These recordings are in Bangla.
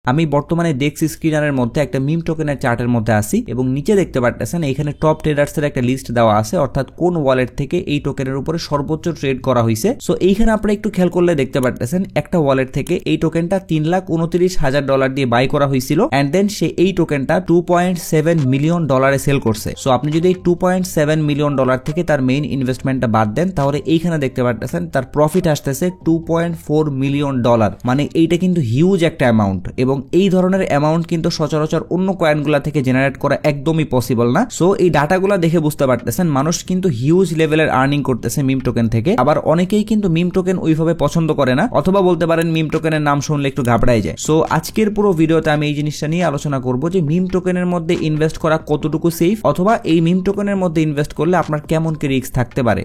আমি বর্তমানে ডেক্স স্ক্রিনারের মধ্যে একটা মিম টোকেনের চার্টের মধ্যে আছি এবং নিচে দেখতে পারতেছেন এখানে টপ ট্রেডার্সের একটা লিস্ট দেওয়া আছে, অর্থাৎ কোন ওয়ালেট থেকে এই টোকেনের উপরে সর্বোচ্চ ট্রেড করা হয়েছে। সো এইখানে আপনারা একটু খেয়াল করলে দেখতে পারতেছেন একটা ওয়ালেট থেকে এই টোকেনটা $3,29,000 দিয়ে বাই করা হয়েছিল এন্ড দেন সে এই টোকেনটা $2.7 মিলিয়ন সেল করছে। সো আপনি যদি এই $2.7 মিলিয়ন থেকে তার মেইন ইনভেস্টমেন্টটা বাদ দেন তাহলে এইখানে দেখতে পারতেছেন তার প্রফিট আসতেছে $2.4 মিলিয়ন। মানে এইটা কিন্তু হিউজ একটা অ্যামাউন্ট এবং এই ধরনের অ্যামাউন্ট কিন্তু সচরাচর অন্য কয়েনগুলা থেকে জেনারেট করা একদমই পসিবল না। সো এই ডাটাগুলা দেখে বুঝতে পারতেছেন মানুষ কিন্তু হিউজ লেভেলের আর্নিং করতেছে মিম টোকেন থেকে। আবার অনেকেই কিন্তু মিম টোকেন ওইভাবে পছন্দ করে না, অথবা বলতে পারেন মিম টোকেনের নাম শুনলে একটু ঘাবড়ায় যায়। সো আজকের পুরো ভিডিওতে আমি এই জিনিসটা নিয়ে আলোচনা করব যে মিম টোকেনের মধ্যে ইনভেস্ট করা কতটুকু সেফ, অথবা এই মিম টোকেনের মধ্যে ইনভেস্ট করলে আপনার কেমন কি রিস্ক থাকতে পারে।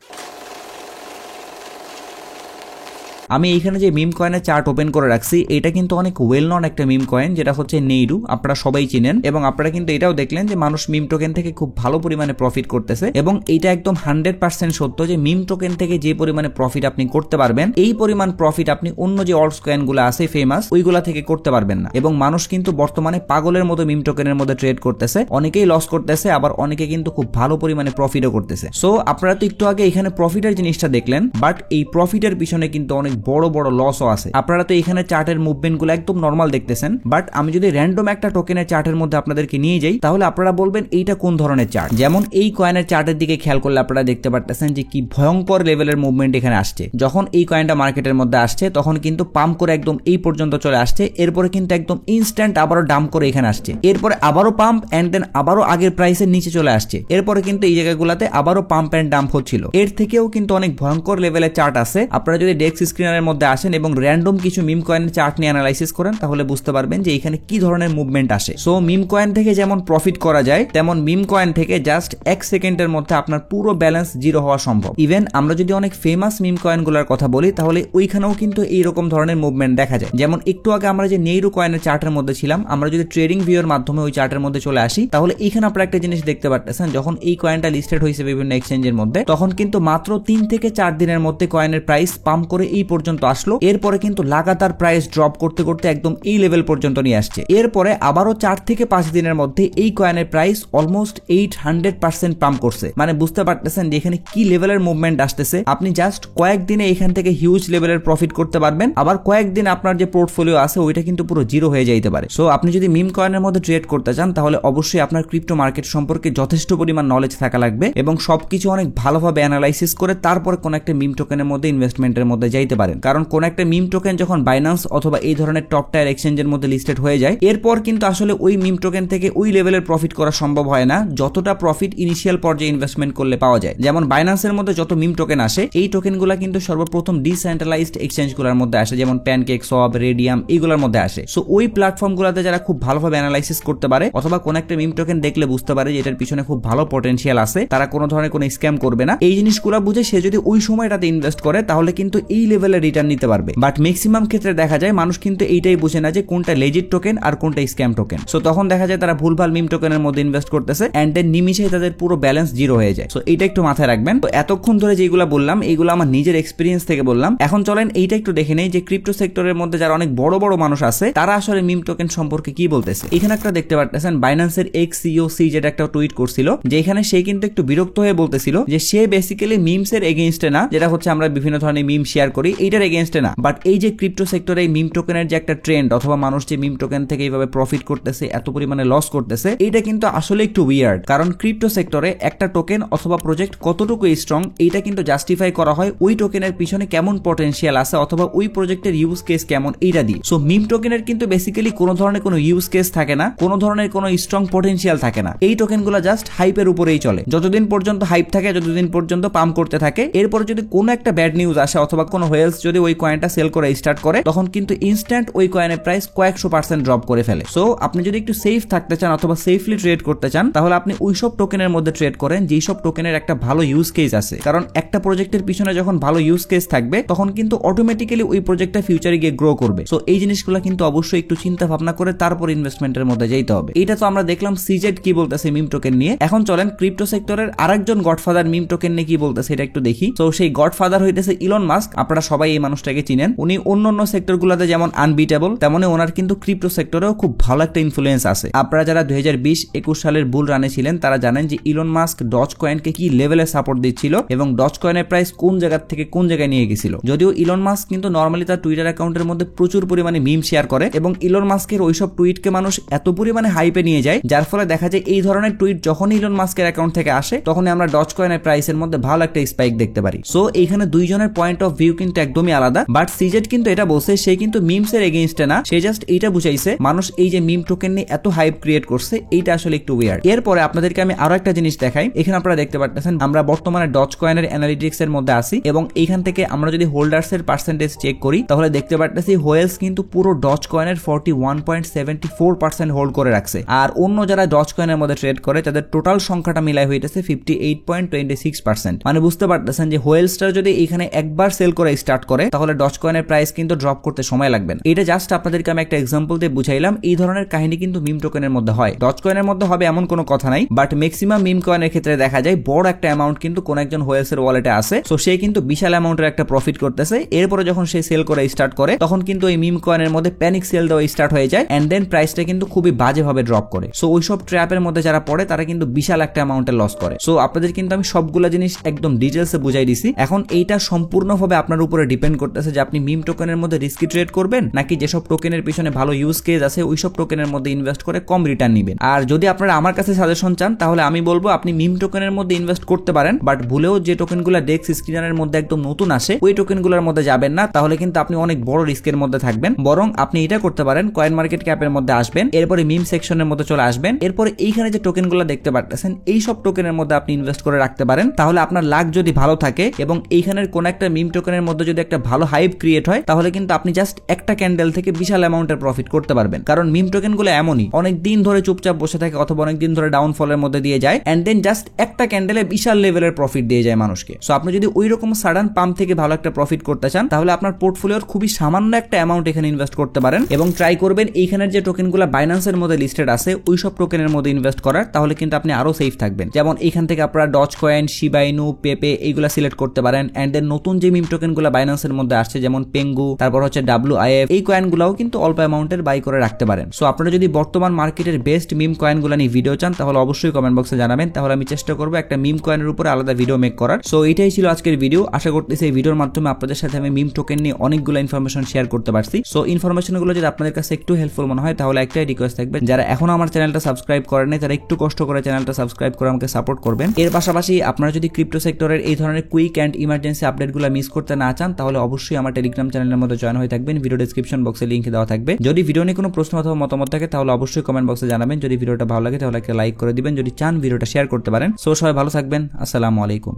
আমি এইখানে যে মিম কয়েনের চার্ট ওপেন করে রাখছি এটা কিন্তু অনেক ওয়েল নন একটা মিম কয়েন, যেটা হচ্ছে নেইরু, আপনারা সবাই চিনেন এবং আপনারা কিন্তু এটাও দেখলেন যে মানুষ মিম টোকেন থেকে খুব ভালো পরিমাণে প্রফিট করতেছে এবং এটা একদম 100% সত্য যে মিম টোকেন থেকে যে পরিমাণে প্রফিট আপনি করতে পারবেন এই পরিমাণ প্রফিট আপনি অন্য যে অল্টস কয়েনগুলো আছে ফেমাস ওইগুলা থেকে করতে পারবেন না। এবং মানুষ কিন্তু বর্তমানে পাগলের মতো মিম টোকেনের মধ্যে ট্রেড করতেছে, অনেকেই লস করতেছে আবার অনেকে কিন্তু খুব ভালো পরিমাণে প্রফিটও করতেছে। সো আপনারা তো একটু আগে এখানে প্রফিটের জিনিসটা দেখলেন, বাট এই প্রফিটের পিছনে কিন্তু অনেক বড় বড় লসও আছে। আপনারা তো এখানে চার্টের মুভমেন্টগুলো একদম নরমাল দেখতেছেন, বাট আমি যদি র্যান্ডম একটা টোকেনের চার্টের মধ্যে আপনাদেরকে নিয়ে যাই তাহলে আপনারা বলবেন এইটা কোন ধরনের চার্ট। যেমন এই কয়েনের চার্টের দিকে খেয়াল করলে আপনারা দেখতে পারতেছেন যে কি ভয়ঙ্কর লেভেলের মুভমেন্ট এখানে আসছে। যখন এই কয়েনটা মার্কেটের মধ্যে আসছে তখন কিন্তু পাম্প করে একদম এই পর্যন্ত চলে আসছে, এরপরে কিন্তু একদম ইনস্ট্যান্ট আবারও ডাম্প করে এখানে আসছে, এরপরে আবারও পাম্প এন্ড দেন আবারও আগের প্রাইসের নিচে চলে আসছে, এরপরে কিন্তু এই জায়গাগুলোতে আবারও পাম্প এন্ড ডাম্প হচ্ছিল। এর থেকেও কিন্তু অনেক ভয়ঙ্কর লেভেলের চার্ট আছে। আপনারা যদি ডেক্স স্ক্রিনারের মধ্যে আসেন এবং র্যান্ডম কিছু মিম কয়েনের চার্ট নিয়ে অ্যানালাইসিস করেন তাহলে বুঝতে পারবেন যে এখানে কি ধরনের মুভমেন্ট আসে। সো মিম কয়েন থেকে যেমন প্রফিট করা যায় তেমন মিম কয়েন থেকে জাস্ট 1 সেকেন্ডের মধ্যে আপনার পুরো ব্যালেন্স জিরো হওয়া সম্ভব। ইভেন আমরা যদি অনেক ফেমাস মিম কয়েনগুলোর কথা বলি তাহলে ওইখানেও কিন্তু এইরকম ধরনের মুভমেন্ট দেখা যায়। যেমন একটু আগে আমরা যে নেইরু কয়েনের চার্টের মধ্যে ছিলাম, আমরা যদি ট্রেডিং ভিউর মাধ্যমে ওই চার্টের মধ্যে চলে আসি তাহলে এখানে আপনারা একটা জিনিস দেখতে পারতেছেন, যখন এই কয়েনটা লিস্টেড হয়েছে বিভিন্ন এক্সচেঞ্জের মধ্যে তখন কিন্তু মাত্র 3 থেকে 4 দিনের মধ্যে কয়েনের প্রাইস পাম্প করে এই পর্যন্ত আসলো, এরপরে কিন্তু লাগাতার প্রাইস ড্রপ করতে করতে একদম এই লেভেল পর্যন্ত নিয়ে আসছে, এরপরে আবারও 4 থেকে 5 দিনের মধ্যে এই কয়েনের প্রাইস অলমোস্ট 800% পাম্প করছে। মানে বুঝতে পারতেছেন যে এখানে কি লেভেলের মুভমেন্ট আসতেছে। আপনি জাস্ট কয়েকদিনে এখান থেকে হিউজ লেভেলের প্রফিট করতে পারবেন, আবার কয়েকদিন আপনার যে পোর্টফোলিও আছে ওইটা কিন্তু পুরো জিরো হয়ে যাইতে পারে। সো আপনি যদি মিম কয়েনের মধ্যে ট্রেড করতে চান তাহলে অবশ্যই আপনার ক্রিপ্টো মার্কেট সম্পর্কে যথেষ্ট পরিমাণ নলেজ থাকা লাগবে এবং সবকিছু অনেক ভালোভাবে অ্যানালাইসিস করে তারপরে কোন একটা মিম টোকেনের মধ্যে ইনভেস্টমেন্টের মধ্যে যাইতে পারেন। কারণ কোন একটা মিম টোকেন যখন বাইন্যান্স অথবা এই ধরনের টপ টায়ার এক্সচেঞ্জের মধ্যে লিস্টেড হয়ে যায় এরপর কিন্তু আসলে ওই মিম টোকেন থেকে ওই লেভেলের প্রফিট করা সম্ভব হয় না যতটা প্রফিট ইনিশিয়াল পর্যায়ে ইনভেস্টমেন্ট করলে পাওয়া যায়। যেমন বাইন্যান্সের মধ্যে যত মিম টোকেন আসে এই টোকেনগুলো কিন্তু সর্বপ্রথম ডিসেন্ট্রালাইজড এক্সচেঞ্জগুলোর মধ্যে আসে, যেমন প্যানকেক, সব, রেডিয়াম এইগুলোর মধ্যে আসে। সো ওই প্ল্যাটফর্মগুলোতে যারা খুব ভালোভাবে অ্যানালাইসিস করতে পারে অথবা কোন একটা মিম টোকেন দেখলে বুঝতে পারে যে এটার পিছনে খুব ভালো পটেনশিয়াল আছে, তারা কোনো ধরনের কোনো স্ক্যাম করবে না, এই জিনিসগুলো বুঝে সে যদি ওই সময়টাতে ইনভেস্ট করে তাহলে কিন্তু এই লেভেলের রিটার্ন নিতে পারবে। বাট ম্যাক্সিমাম ক্ষেত্রে দেখা যায় মানুষ কিন্তু এইটাই বুঝে না যে কোনটা লেজিট টোকেন আর কোনটা স্ক্যাম টোকেন। সো তখন দেখা যায় তারা ভুলভাল মিম টোকেনের মধ্যে ইনভেস্ট করতেছে এন্ড দেন নিমিশেই তাদের পুরো ব্যালেন্স জিরো হয়ে যায়। সো এইটা একটু মাথায় রাখবেন। তো এতক্ষণ ধরে যেগুলো বললাম এইগুলো আমার নিজের এক্সপিরিয়েন্স থেকে বললাম। এখন চলেন এইটা একটু দেখে নেই যে ক্রিপ্টো সেক্টরের মধ্যে যারা অনেক বড় বড় মানুষ আছে তারা আসলে মিম টোকেন সম্পর্কে কি বলতেছে। এখানে একটা দেখতে পারতেছেন বাইন্যান্সের এক্স সিইও যেটা একটা টুইট করছিল যে এখানে সে কিন্তু একটু বিরক্ত হয়ে বলতেছিল যে সে বেসিক্যালি মিমস এর এগেইনস্টে না, যেটা হচ্ছে আমরা বিভিন্ন ধরনের মিম শেয়ার করি এইটার এগেইনস্টে না, বাট এই যে ক্রিপ্টো সেক্টরে মিম টোকেনের যে একটা ট্রেন্ড অথবা মানুষ যে মিম টোকেন থেকে এইভাবে প্রফিট করতেছে এত পরিমাণে লস করতেছে এইটা কিন্তু আসলে একটু উইয়ার্ড। কারণ ক্রিপ্টো সেক্টরে একটা টোকেন অথবা প্রজেক্ট কতটুকু স্ট্রং এইটা কিন্তু জাস্টিফাই করা হয় ওই টোকেনের পিছনে কেমন পটেনশিয়াল আছে অথবা ওই প্রজেক্টের ইউজ কেস কেমন এইটা দিয়ে। সো মিম টোকেনের কিন্তু বেসিক্যালি কোনো ধরনের কোনো ইউজ কেস থাকে না, কোনো ধরনের কোনো স্ট্রং পটেনশিয়াল থাকে না, এই টোকেনগুলো জাস্ট হাইপের উপরেই চলে। যতদিন পর্যন্ত হাইপ থাকে যতদিন পর্যন্ত পাম্প করতে থাকে, এরপরে যদি কোনো একটা ব্যাড নিউজ আসে অথবা কোনো হোয়েলস যদি ওই কয়েনটা সেল করে স্টার্ট করে তখন কিন্তু ইনস্ট্যান্ট ওই কয়েনের প্রাইস কয়েকশো % ড্রপ করে ফেলে। সো আপনি যদি একটু সেফ থাকতে চান অথবা সেফলি ট্রেড করতে চান তাহলে আপনি ওইসব টোকেনের মধ্যে ট্রেড করেন যেই সব টোকেনের একটা ভালো ইউজ কেস আছে। কারণ একটা প্রজেক্টের পিছনে যখন ভালো ইউজ কেস থাকবে তখন কিন্তু অটোমেটিক্যালি ওই প্রজেক্টটা ফিউচারে গিয়ে গ্রো করবে। সো এই জিনিসগুলো কিন্তু অবশ্যই একটু চিন্তা ভাবনা করে তারপর ইনভেস্টমেন্টের মধ্যে যেতে হবে। এটা তো আমরা দেখলাম সিজেড কি বলতেছে মিম টোকেন নিয়ে। এখন চলেন ক্রিপ্টো সেক্টরের আরেকজন গডফাদার মিম টোকেন নিয়ে কি বলতেছে এটা একটু দেখি। তো সেই গডফাদার হইতেছে ইলন মাস্ক। আপনারা সবাই সবাই এই মানুষটাকে চিনেন। উনি অন্যান্য সেক্টরগুলোতে যেমন আনবিটেবল, তেমনি ওনার কিন্তু ক্রিপ্টো সেক্টরেও খুব ভালো একটা ইনফ্লুয়েন্স আছে। আপনারা যারা 2020-21 সালের বুল রানে ছিলেন তারা জানেন যে ইলন মাস্ক ডজ কয়েনকে কি লেভেলে সাপোর্ট দিচ্ছিল এবং ডজ কয়েনের প্রাইস কোন জায়গা থেকে কোন জায়গায় নিয়ে গেছিল। যদিও ইলন মাস্ক কিন্তু নর্মালি তার টুইটার অ্যাকাউন্টের মধ্যে প্রচুর পরিমাণে মিম শেয়ার করে এবং ইলন মাস্কের ওইসব টুইটকে মানুষ এত পরিমাণে হাইপে নিয়ে যায়, যার ফলে দেখা যায় এই ধরনের টুইট যখনই ইলন মাস্কের অ্যাকাউন্ট থেকে আসে তখনই আমরা ডজ কয়েনের প্রাইসের মধ্যে ভালো একটা স্পাইক দেখতে পারি। সো এইখানে দুইজনের পয়েন্ট অফ ভিউ কিন্তু একদমই আলাদা। বাট সিজেট কিন্তু এটা বলছে সে কিন্তু মিমস এর এগেইনস্টে না, সে জাস্ট এইটা বুঝাইছে মানুষ এই যে মিম টোকেন নিয়ে এত হাইপ ক্রিয়েট করছে এইটা আসলে একটু উইয়ার্ড। এরপরে আপনাদেরকে আমি আরো একটা জিনিস দেখাই। এখানে আপনারা দেখতে পাচ্ছেন আমরা বর্তমানে ডজ কয়েনের অ্যানালিটিক্স এর মধ্যে আছি এবং এইখান থেকে আমরা যদি হোল্ডার্স এর পার্সেন্টেজ চেক করি তাহলে দেখতে পাচ্ছি হোয়েলস কিন্তু পুরো ডজ কয়েনের 41.74% হোল্ড করে রাখছে। আর অন্য যারা ডজ কয়েনের মধ্যে ট্রেড করে তাদের টোটাল সংখ্যাটা মিলাই হইতেছে 58.26%। মানে বুঝতে পারতেছেন যে হোয়েলসটা যদি এখানে একবার সেল করে স্টার্ট করে তাহলে ডজ কয়েনের প্রাইস কিন্তু ড্রপ করতে সময় লাগবে না। এটা জাস্ট আপনাদেরকে আমি একটা এক্সাম্পল দিয়ে বুঝাইলাম। এই ধরনের কাহিনী কিন্তু মিম টোকেনের মধ্যে হয়, ডজ কয়েনের মধ্যে হবে এমন কোনো কথা নাই। বাট ম্যাক্সিমাম মিম কয়েনের ক্ষেত্রে দেখা যায় বড় একটা অ্যামাউন্ট কিন্তু কোন একজন হোয়েলস এর ওয়ালেটে আছে, সো সে কিন্তু বিশাল অ্যামাউন্টের একটা প্রফিট করতেছে। এরপরে যখন সে সেল করে স্টার্ট করে তখন কিন্তু এই মিম কয়েনের মধ্যে প্যানিক সেল দেওয়া স্টার্ট হয়ে যায় এন্ড দেন প্রাইসটা কিন্তু খুবই বাজেভাবে ড্রপ করে। সো ওইসব ট্র্যাপের মধ্যে যারা পড়ে তারা কিন্তু বিশাল একটা অ্যামাউন্টের লস করে। সো আপনাদের কিন্তু আমি সবগুলা জিনিস একদম ডিটেলসে বুঝাই দিছি। এখন এইটা সম্পূর্ণভাবে আপনার উপরে ডিপেন্ড করতেছে যে আপনি মিম টোকেনের মধ্যে রিস্কি ট্রেড করবেন নাকি যেসব টোকেনের পিছনে ভালো ইউজ কেস আছে ওইসব টোকেনের মধ্যে ইনভেস্ট করে কম রিটার্ন নেবেন। আর যদি আপনারা আমার কাছে সাজেশন চান তাহলে আমি বলবো আপনি মিম টোকেনের মধ্যে ইনভেস্ট করতে পারেন, বাট ভুলেও যে টোকেনগুলো ডেক্স স্ক্রিনারের মধ্যে একদম নতুন আসে ওই টোকেনগুলোর মধ্যে যাবেন না, তাহলে কিন্তু আপনি অনেক বড় রিস্কের মধ্যে থাকবেন। বরং আপনি এটা করতে পারেন, কয়েন মার্কেট ক্যাপের মধ্যে আসবেন, এরপরে মিম সেকশনের মধ্যে চলে আসবেন, এরপরে এইখানে যে টোকেনগুলো দেখতে পাচ্ছেন এই সব টোকেনের মধ্যে আপনি ইনভেস্ট করে রাখতে পারেন। তাহলে আপনার লাক যদি ভালো থাকে এবং এইখানের কোন একটা মিম টোকেনের মধ্যে যদি একটা ভালো হাইপ ক্রিয়েট হয় তাহলে কিন্তু আপনি জাস্ট একটা ক্যান্ডেল থেকে বিশাল অ্যামাউন্টের প্রফিট করতে পারবেন। কারণ মিম টোকেনগুলো এমনই অনেক দিন ধরে চুপচাপ বসে থাকে অথবা অনেক দিন ধরে ডাউনফলের মধ্যে দিয়ে যায় এন্ড দেন জাস্ট একটা ক্যান্ডেলে বিশাল লেভেলের প্রফিট দিয়ে যায় মানুষকে। সো আপনি যদি ওই রকম সাডেন পাম্প থেকে ভালো একটা প্রফিট করতে চান তাহলে আপনার পোর্টফোলিওর খুবই সামান্য একটা অ্যামাউন্ট এখানে ইনভেস্ট করতে পারেন এবং ট্রাই করবেন এইখানের যে টোকেনগুলো বাইন্যান্সের মধ্যে লিস্টেড আছে ওই সব টোকেনের মধ্যে ইনভেস্ট করার, তাহলে কিন্তু আপনি আরো সেফ থাকবেন। যেমন এইখান থেকে আপনারা ডজ কয়েন, শিবা ইনু, পেপে এইগুলা সিলেক্ট করতে পারেন এন্ড দেন নতুন যে মিম টোকেনগুলো বাইন্যান্সের মধ্যে আসছে যেমন পেঙ্গু, তারপর হচ্ছে WIF, এই কয়েনগুলোও কিন্তু অল্প অ্যামাউন্টের বাই করে রাখতে পারেন। সো আপনারা যদি বর্তমান মার্কেটের বেস্ট মিম কয়েনগুলো নিয়ে ভিডিও চান তাহলে অবশ্যই কমেন্ট বক্সে জানাবেন, তাহলে আমি চেষ্টা করবো একটা মিম কয়েনের উপরে আলাদা ভিডিও মেক করার। সো এটাই ছিল আজকের ভিডিও। আশা করতেছি এই ভিডিওর মাধ্যমে আপনাদের সাথে আমি মিম টোকেন নিয়ে অনেকগুলো ইনফরমেশন শেয়ার করতে পারছি। সো ইনফরমেশনগুলো যদি আপনাদের কাছে একটু হেল্পফুল মনে হয় তাহলে একটাই রিকোয়েস্ট থাকবে, যারা এখনো আমার চ্যানেলটা সাবস্ক্রাইব করেন তারা একটু কষ্ট করে চ্যানেলটা সাবস্ক্রাইব করে আমাকে সাপোর্ট করবেন। এর পাশাপাশি আপনারা যদি ক্রিপ্টো সেক্টরের এই ধরনের কুইক অ্যান্ড ইমার্জেন্সি আপডেটগুলো মিস করতে না চান তাহলে অবশ্যই আমার টেলিগ্রাম চ্যানেলের মধ্যে জয়েন হয়ে থাকবেন। ভিডিও ডেসক্রিপশন বক্সে লিংক দেওয়া থাকবে। যদি ভিডিও নিয়ে কোনো প্রশ্ন অথবা মতামত থাকে তাহলে অবশ্যই কমেন্ট বক্সে জানাবেন। যদি ভিডিওটা ভালো লাগে তাহলে একটা লাইক করে দিবেন, যদি চান ভিডিওটা শেয়ার করতে পারেন। সো সবাই ভালো থাকবেন, আসসালামু আলাইকুম।